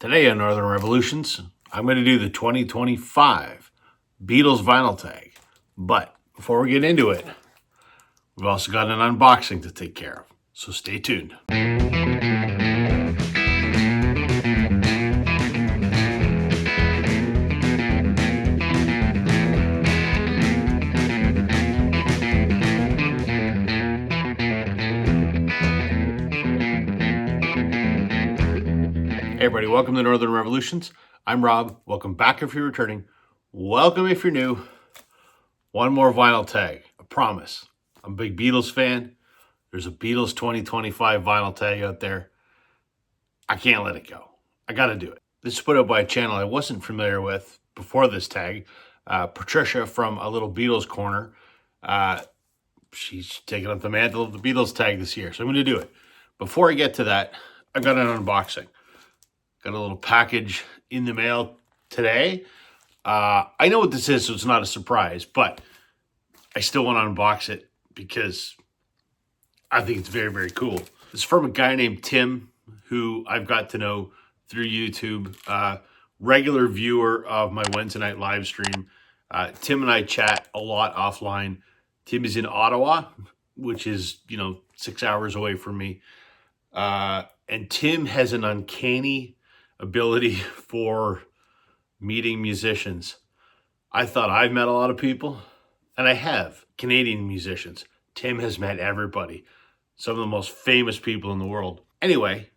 Today on Northern Revolutions, I'm going to do the 2025 Beatles vinyl tag. But before we get into it, we've also got an unboxing to take care of. So stay tuned. Hey everybody, welcome to Northern Revolutions. I'm Rob. Welcome back if you're returning. Welcome if you're new. One more vinyl tag, I promise. I'm a big Beatles fan. There's a Beatles 2025 vinyl tag out there. I can't let it go. I got to do it. This is put out by a channel I wasn't familiar with before this tag. Patricia from A Little Beatles Corner. She's taking up the mantle of the Beatles tag this year, so I'm going to do it. Before I get to that, I got an unboxing. Got a little package in the mail today. I know what this is, so it's not a surprise, but I still want to unbox it because I think it's very, very cool. It's from a guy named Tim, who I've got to know through YouTube, regular viewer of my Wednesday night live stream. Tim and I chat a lot offline. Tim is in Ottawa, which is, 6 hours away from me. And Tim has an uncanny ability for meeting musicians. I thought I've met a lot of people, and I have. Canadian musicians. Tim has met everybody. Some of the most famous people in the world. Anyway,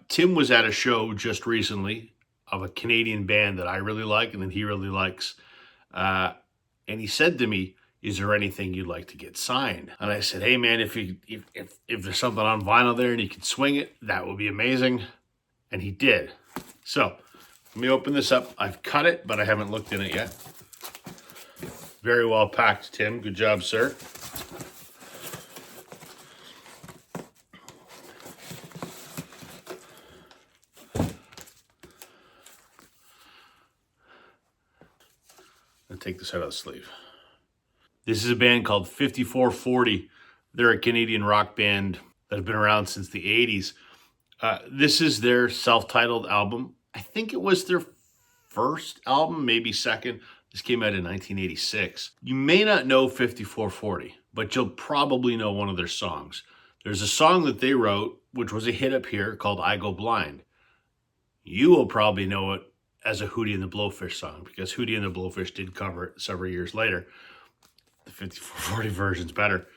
Tim was at a show just recently of a Canadian band that I really like and that he really likes. And he said to me, "Is there anything you'd like to get signed?" And I said, "Hey man, if there's something on vinyl there and you can swing it, that would be amazing." And he did. So let me open this up. I've cut it, but I haven't looked in it yet. Very well packed, Tim. Good job, sir. I'll take this out of the sleeve. This is a band called 5440. They're a Canadian rock band that has been around since the 80s. This is their self-titled album. I think it was their first album, maybe second. This came out in 1986. You may not know 5440, but you'll probably know one of their songs. There's a song that they wrote, which was a hit up here, called I Go Blind. You will probably know it as a Hootie and the Blowfish song, because Hootie and the Blowfish did cover it several years later. The 5440 version's better.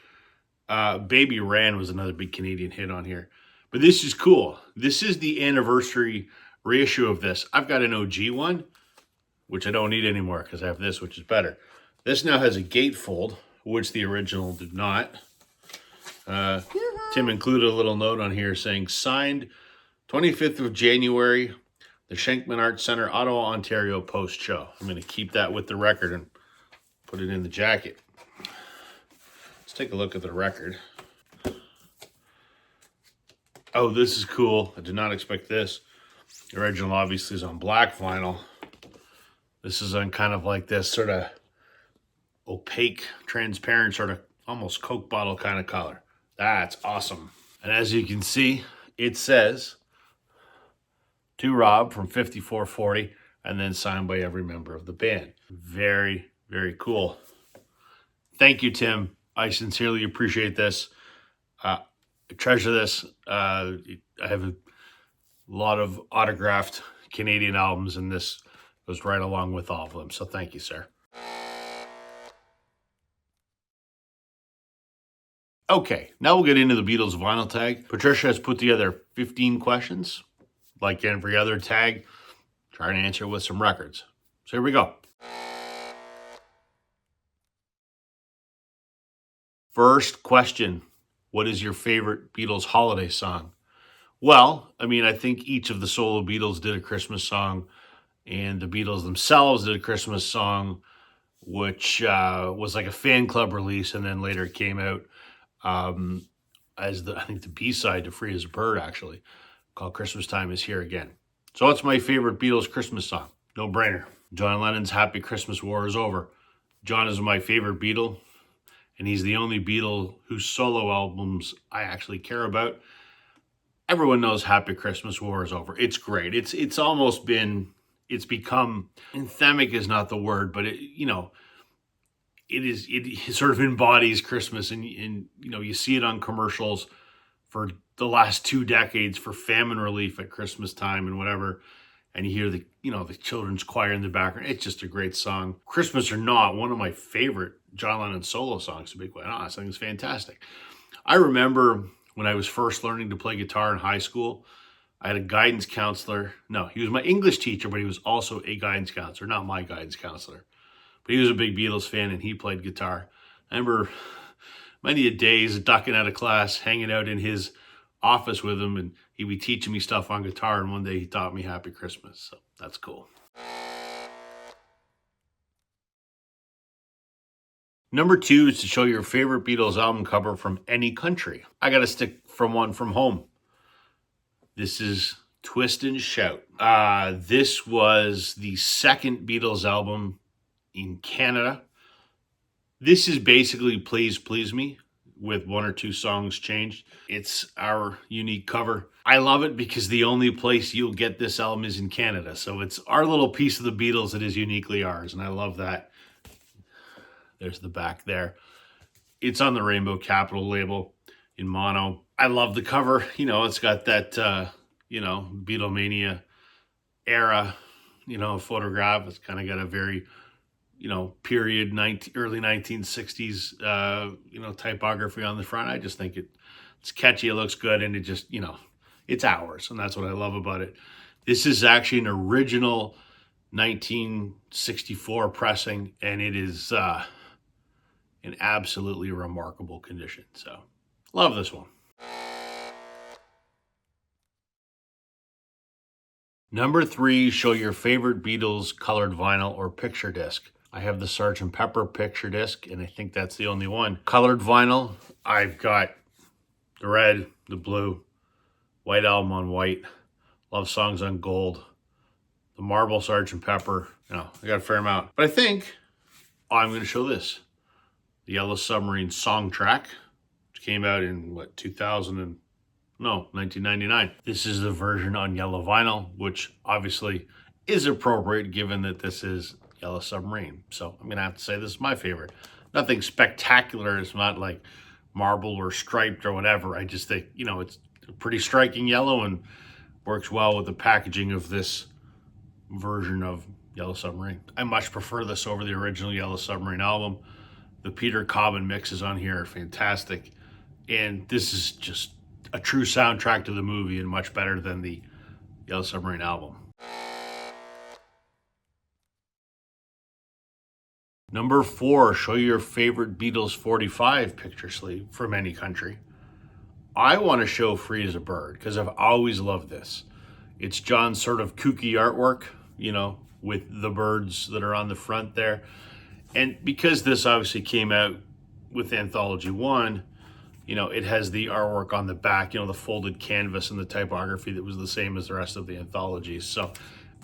Baby Ran was another big Canadian hit on here. But this is cool. This is the anniversary reissue of this. I've got an OG one, which I don't need anymore because I have this, which is better. This now has a gatefold, which the original did not. Tim included a little note on here saying, signed 25th of January, the Schenkman Arts Center, Ottawa, Ontario, post-show. I'm going to keep that with the record and put it in the jacket. Let's take a look at the record. Oh, this is cool. I did not expect this. The original obviously is on black vinyl. This is on kind of like this sort of opaque, transparent, sort of almost Coke bottle kind of color. That's awesome. And as you can see, it says, to Rob from 5440, and then signed by every member of the band. Very, very cool. Thank you, Tim. I sincerely appreciate this. I treasure this. I have a lot of autographed Canadian albums, and this goes right along with all of them. So thank you, sir. Okay, now we'll get into the Beatles vinyl tag. Patricia has put together 15 questions. Like every other tag, trying to answer with some records. So here we go. First question. What is your favorite Beatles holiday song? Well, I think each of the solo Beatles did a Christmas song, and the Beatles themselves did a Christmas song, which was like a fan club release, and then later it came out as the B-side to Free as a Bird, actually, called Christmas Time Is Here Again. So what's my favorite Beatles Christmas song? No brainer. John Lennon's Happy Christmas War Is Over. John is my favorite Beatle, and he's the only Beatle whose solo albums I actually care about. everyone knows Happy Christmas War is over. It's great. It's almost been it's become anthemic is not the word, but it sort of embodies Christmas, and you see it on commercials for the last 2 decades for famine relief at Christmas time and whatever. And you hear the children's choir in the background. It's just a great song. Christmas or not, one of my favorite John Lennon solo songs, to be quite honest. I think it's fantastic. I remember when I was first learning to play guitar in high school, I had a guidance counselor. No, he was my English teacher, but he was also a guidance counselor, not my guidance counselor. But he was a big Beatles fan and he played guitar. I remember many a days ducking out of class, hanging out in his office with him, and he'd be teaching me stuff on guitar. And one day he taught me Happy Christmas. So that's cool. Number 2 is to show your favorite Beatles album cover from any country. I got to stick from one from home. This is Twist and Shout. This was the second Beatles album in Canada. This is basically Please Please Me with one or two songs changed. It's our unique cover. I love it because the only place you'll get this album is in Canada. So it's our little piece of the Beatles that is uniquely ours. And I love that. There's the back there. It's on the Rainbow Capital label in mono. I love the cover. It's got that, Beatlemania era, photograph. It's kind of got a very, period early 1960s, typography on the front. I just think it's catchy. It looks good. And it just, it's ours. And that's what I love about it. This is actually an original 1964 pressing, and it is in absolutely remarkable condition. So love this one. Number 3, show your favorite Beatles colored vinyl or picture disc. I have the Sgt. Pepper picture disc, and I think that's the only one. Colored vinyl, I've got the red, the blue, White Album on white, Love Songs on gold, the marble Sgt. Pepper. I got a fair amount. But I think I'm going to show this. The Yellow Submarine song track, which came out in 1999. This is the version on yellow vinyl, which obviously is appropriate given that this is Yellow Submarine. So I'm going to have to say this is my favorite. Nothing spectacular. It's not like marble or striped or whatever. I just think, it's a pretty striking yellow and works well with the packaging of this version of Yellow Submarine. I much prefer this over the original Yellow Submarine album. The Peter Cobbin mixes on here are fantastic. And this is just a true soundtrack to the movie and much better than the Yellow Submarine album. Number 4, show your favorite Beatles 45 picture sleeve from any country. I want to show Free as a Bird because I've always loved this. It's John's sort of kooky artwork, with the birds that are on the front there. And because this obviously came out with Anthology 1, it has the artwork on the back, the folded canvas and the typography that was the same as the rest of the anthologies. So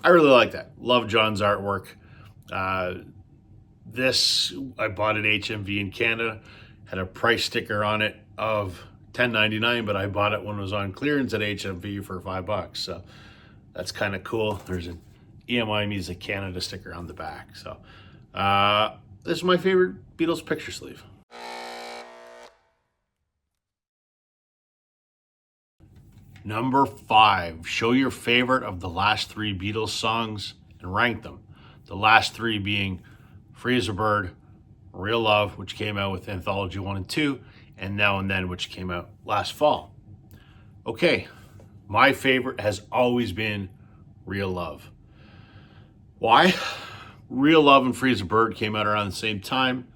I really like that. Love John's artwork. This I bought at HMV in Canada. Had a price sticker on it of $10.99, but I bought it when it was on clearance at HMV for $5. So that's kind of cool. There's an EMI Music Canada sticker on the back. So this is my favorite Beatles picture sleeve. Number 5, show your favorite of the last 3 Beatles songs and rank them. The last 3 being Free as a Bird, Real Love, which came out with Anthology 1 and 2, and Now and Then, which came out last fall. Okay, my favorite has always been Real Love. Why? Real Love and Free as a Bird came out around the same time.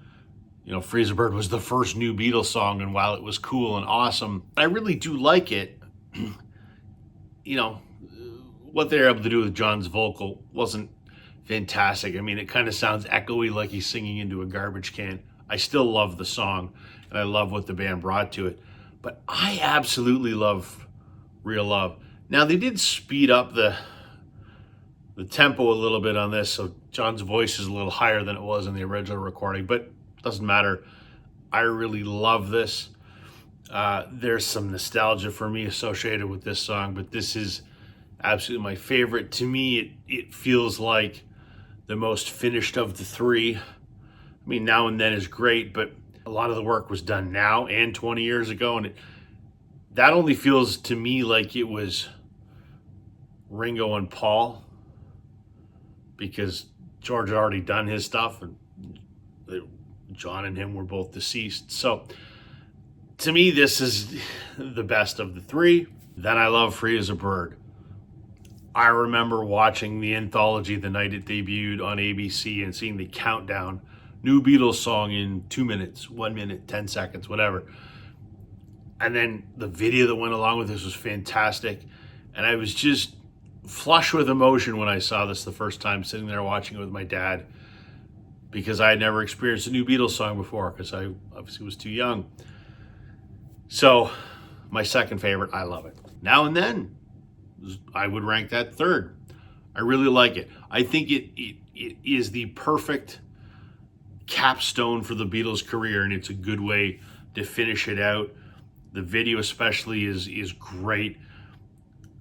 Free as a Bird was the first new Beatles song, and while it was cool and awesome, I really do like it. What they were able to do with John's vocal wasn't fantastic. I mean, it kind of sounds echoey, like he's singing into a garbage can. I still love the song, and I love what the band brought to it. But I absolutely love Real Love. Now, they did speed up the tempo a little bit on this, so John's voice is a little higher than it was in the original recording, but it doesn't matter. I really love this. There's some nostalgia for me associated with this song, but this is absolutely my favorite. To me, it feels like the most finished of the three. I mean, Now and Then is great, but a lot of the work was done now and 20 years ago, and that only feels to me like it was Ringo and Paul, because George had already done his stuff, and John and him were both deceased. So to me, this is the best of the three. Then I love Free as a Bird. I remember watching the anthology the night it debuted on ABC and seeing the countdown, new Beatles song in 2 minutes, 1 minute, 10 seconds, whatever. And then the video that went along with this was fantastic. And I was just flush with emotion when I saw this the first time, sitting there watching it with my dad, because I had never experienced a new Beatles song before, because I obviously was too young. So my second favorite, I love it. Now and Then, I would rank that third. I really like it. I think it is the perfect capstone for the Beatles' career, and it's a good way to finish it out. The video especially is great.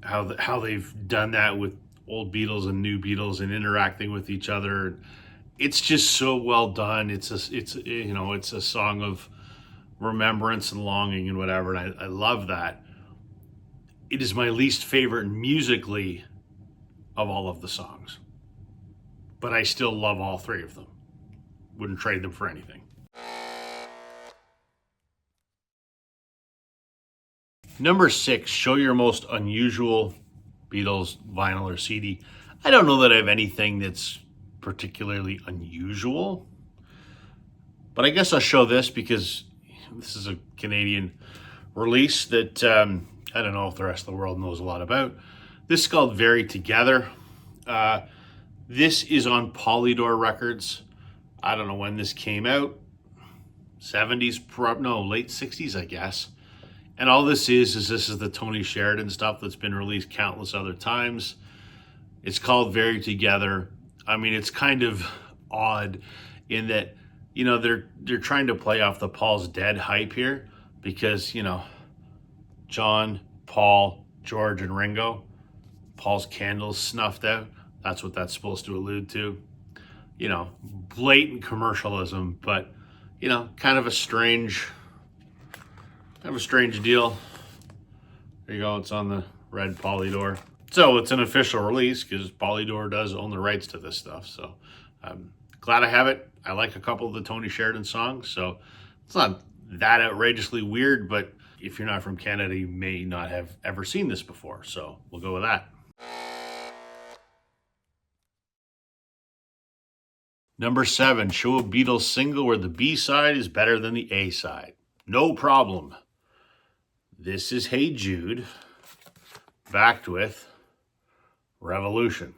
How they've done that with old Beatles and new Beatles and interacting with each other. It's just so well done. It's a song of remembrance and longing and whatever. And I love that. It is my least favorite musically of all of the songs, but I still love all three of them. Wouldn't trade them for anything. Number 6, show your most unusual Beatles vinyl or CD. I don't know that I have anything that's particularly unusual, but I guess I'll show this because this is a Canadian release that I don't know if the rest of the world knows a lot about. This is called Very Together. This is on Polydor Records. I don't know when this came out. 70s, late 60s, I guess. And all this is this is the Tony Sheridan stuff that's been released countless other times. It's called Very Together. I mean, it's kind of odd in that, they're trying to play off the Paul's Dead hype here, because, John, Paul, George, and Ringo. Paul's candle's snuffed out. That's what that's supposed to allude to. Blatant commercialism, but, kind of a strange deal. There you go. It's on the red Polydor. So it's an official release because Polydor does own the rights to this stuff. So I'm glad I have it. I like a couple of the Tony Sheridan songs, so it's not that outrageously weird, but if you're not from Canada, you may not have ever seen this before. So we'll go with that. Number 7, show a Beatles single where the B side is better than the A side. No problem. This is Hey Jude, backed with Revolution.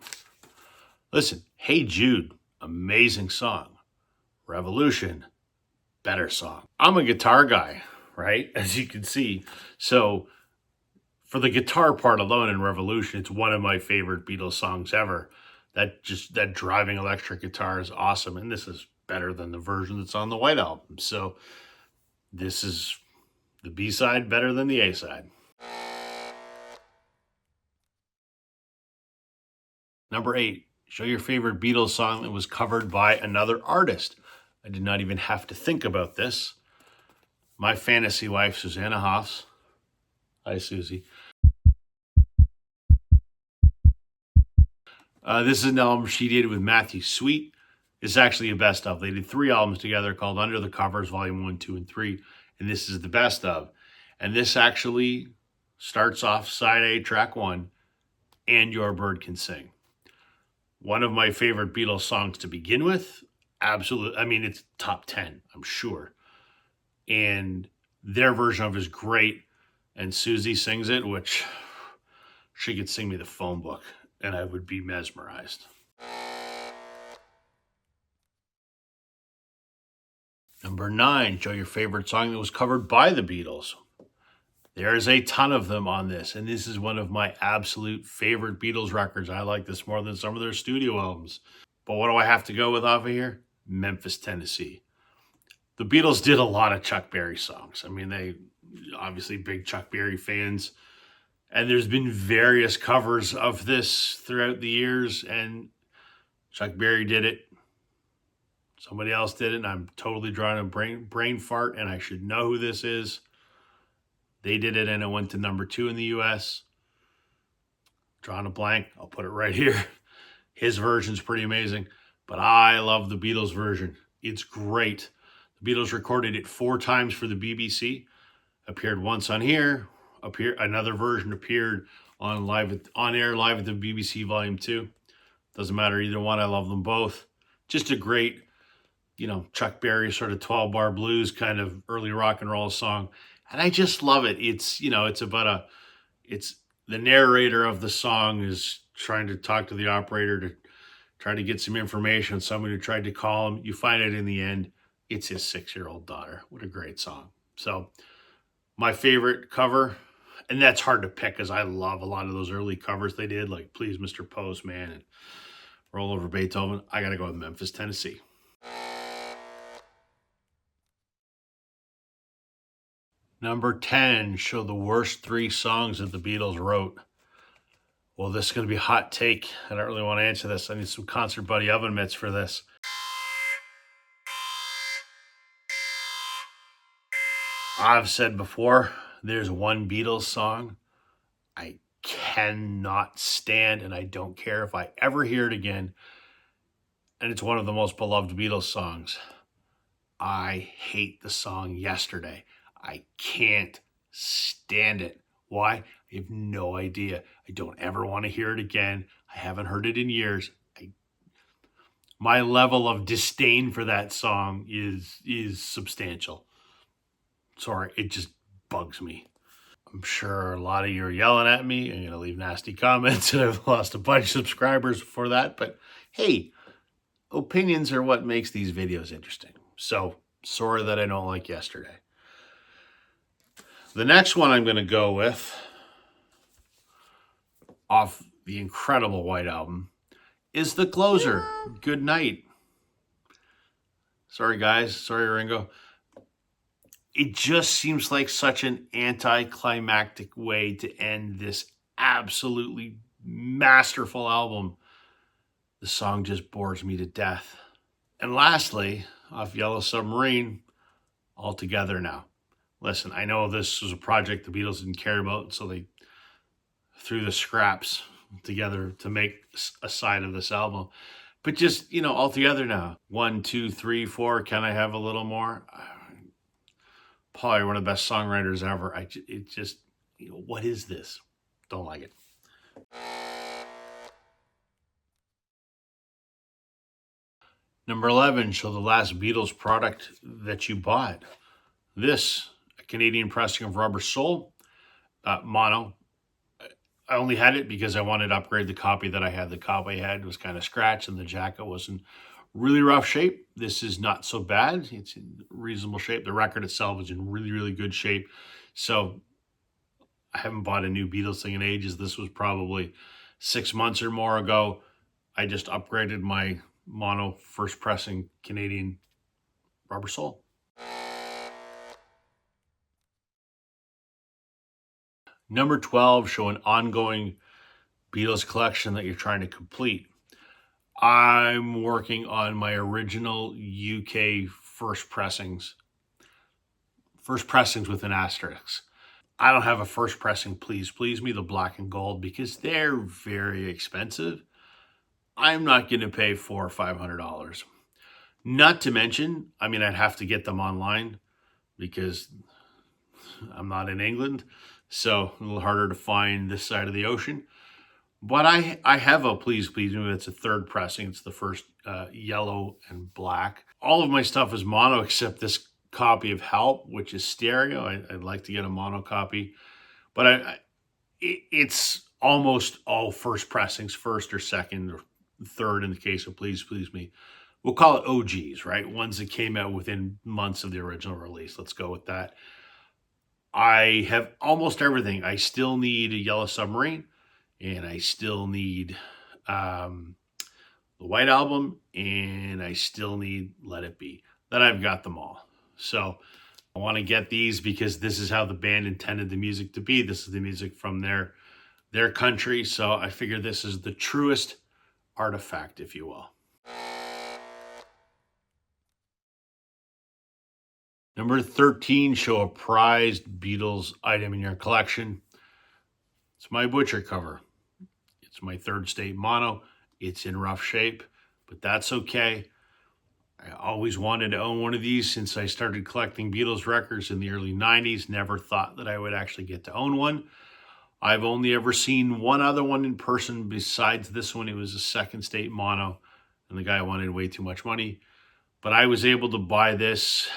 Listen, Hey Jude, amazing song. Revolution, better song. I'm a guitar guy, right? As you can see. So for the guitar part alone in Revolution, it's one of my favorite Beatles songs ever. That driving electric guitar is awesome. And this is better than the version that's on the White Album. So this is the B side better than the A side. Number 8, show your favorite Beatles song that was covered by another artist. I did not even have to think about this. My fantasy wife, Susanna Hoffs. Hi, Susie. This is an album she did with Matthew Sweet. It's actually a best of. They did 3 albums together called Under the Covers, Volume 1, 2, and 3. And this is the best of. And this actually starts off side A, track 1, And Your Bird Can Sing. One of my favorite Beatles songs to begin with. Absolutely. I mean, it's top 10, I'm sure. And their version of it is great. And Susie sings it, which she could sing me the phone book, and I would be mesmerized. Number 9, show your favorite song that was covered by the Beatles. There's a ton of them on this, and this is one of my absolute favorite Beatles records. I like this more than some of their studio albums. But what do I have to go with off of here? Memphis, Tennessee. The Beatles did a lot of Chuck Berry songs. I mean, obviously big Chuck Berry fans. And there's been various covers of this throughout the years, and Chuck Berry did it. Somebody else did it, and I'm totally drawing a brain fart, and I should know who this is. They did it, and it went to number 2 in the U.S. Drawing a blank. I'll put it right here. His version's pretty amazing, but I love the Beatles version. It's great. The Beatles recorded it 4 times for the BBC. Appeared once on here. Another version appeared on air live at the BBC Volume 2. Doesn't matter either one. I love them both. Just a great, Chuck Berry sort of 12-bar blues kind of early rock and roll song. And I just love it. It's the narrator of the song is trying to talk to the operator to try to get some information on someone who tried to call him. You find it in the end. It's his 6-year-old daughter. What a great song. So my favorite cover, and that's hard to pick because I love a lot of those early covers they did, like Please Mr. Postman and Roll Over Beethoven. I got to go with Memphis, Tennessee. Number 10, show the worst 3 songs that the Beatles wrote. Well, this is going to be a hot take. I don't really want to answer this. I need some Concert Buddy oven mitts for this. I've said before, there's one Beatles song I cannot stand, and I don't care if I ever hear it again. And it's one of the most beloved Beatles songs. I hate the song Yesterday. I can't stand it. Why? I have no idea. I don't ever want to hear it again. I haven't heard it in years. My level of disdain for that song is substantial. Sorry, it just bugs me. I'm sure a lot of you are yelling at me and going to leave nasty comments, and I've lost a bunch of subscribers for that. But hey, opinions are what makes these videos interesting. So sorry that I don't like Yesterday. The next one I'm going to go with, off the incredible White Album, is the closer, Good Night. Sorry, guys. Sorry, Ringo. It just seems like such an anticlimactic way to end this absolutely masterful album. The song just bores me to death. And lastly, off Yellow Submarine, All Together Now. Listen, I know this was a project the Beatles didn't care about, so they threw the scraps together to make a side of this album. But just, All Together Now. 1, 2, 3, 4. Can I have a little more? Probably one of the best songwriters ever. It just, what is this? Don't like it. Number 11, show the last Beatles product that you bought. This, a Canadian pressing of Rubber Soul, mono. I only had it because I wanted to upgrade the copy that I had. The copy I had was kind of scratched and the jacket was in really rough shape. This is not so bad. It's in reasonable shape. The record itself is in really, really good shape. So I haven't bought a new Beatles thing in ages. This was probably 6 months or more ago. I just upgraded my mono first pressing Canadian Rubber Soul. Number 12, show an ongoing Beatles collection that you're trying to complete. I'm working on my original UK first pressings with an asterisk. I don't have a first pressing Please Please Me, the black and gold, because they're very expensive. I'm not going to pay $400 or $500. Not to mention, I'd have to get them online because I'm not in England, so a little harder to find this side of the ocean. But I have a Please Please Me. It's a third pressing. It's the first yellow and black. All of my stuff is mono except this copy of Help, which is stereo. I'd like to get a mono copy. But it's almost all first pressings, first or second or third in the case of Please Please Me. We'll call it OGs, right? Ones that came out within months of the original release. Let's go with that. I have almost everything. I still need a Yellow Submarine, and I still need the White Album, and I still need Let It Be. Then I've got them all. So I want to get these because this is how the band intended the music to be. This is the music from their country. So I figure this is the truest artifact, if you will. Number 13, show a prized Beatles item in your collection. It's my Butcher cover. It's my third state mono. It's in rough shape, but that's okay. I always wanted to own one of these since I started collecting Beatles records in the early 90s. Never thought that I would actually get to own one. I've only ever seen one other one in person besides this one. It was a second state mono, and the guy wanted way too much money. But I was able to buy this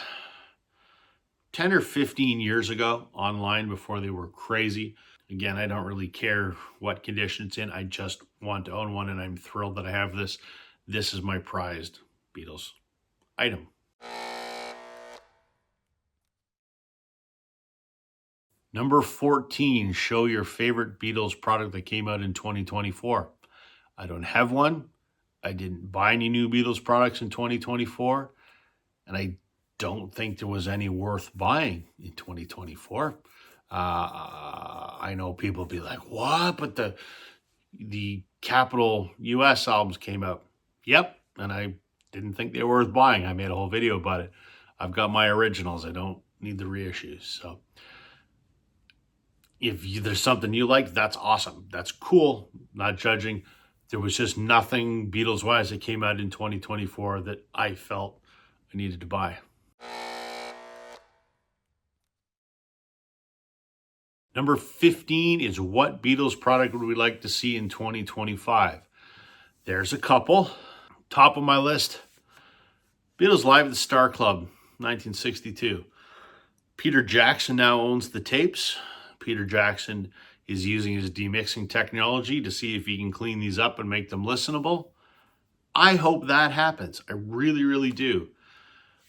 10 or 15 years ago online before they were crazy. Again, I don't really care what condition it's in. I just want to own one, and I'm thrilled that I have this. This is my prized Beatles item. Number 14, show your favorite Beatles product that came out in 2024. I don't have one. I didn't buy any new Beatles products in 2024, and I don't think there was any worth buying in 2024. I know people be like, what? But the Capitol US albums came out. Yep. And I didn't think they were worth buying. I made a whole video about it. I've got my originals. I don't need the reissues. So if there's something you like, that's awesome. That's cool. Not judging. There was just nothing Beatles-wise that came out in 2024 that I felt I needed to buy. Number 15 is what Beatles product would we like to see in 2025? There's a couple. Top of my list, Beatles Live at the Star Club, 1962. Peter Jackson now owns the tapes. Peter Jackson is using his demixing technology to see if he can clean these up and make them listenable. I hope that happens. I really, really do.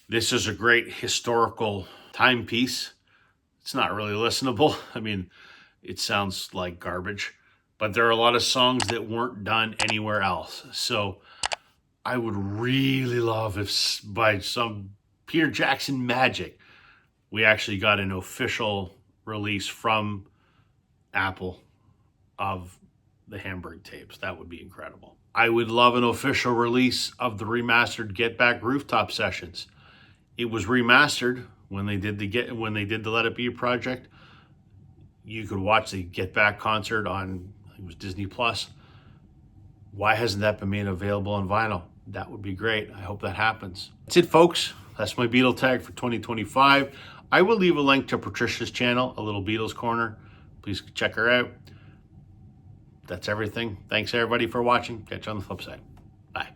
This is a great historical timepiece. It's not really listenable. I mean, it sounds like garbage, but there are a lot of songs that weren't done anywhere else. So I would really love if by some Peter Jackson magic, we actually got an official release from Apple of the Hamburg tapes. That would be incredible. I would love an official release of the remastered Get Back Rooftop sessions. It was remastered when they did the Let It Be project. You could watch the Get Back concert on, I think it was Disney Plus. Why hasn't that been made available on vinyl? That would be great. I hope that happens. That's it, folks. That's my Beatle tag for 2025. I will leave a link to Patricia's channel, A Little Beatles Corner. Please check her out. That's everything. Thanks, everybody, for watching. Catch you on the flip side. Bye.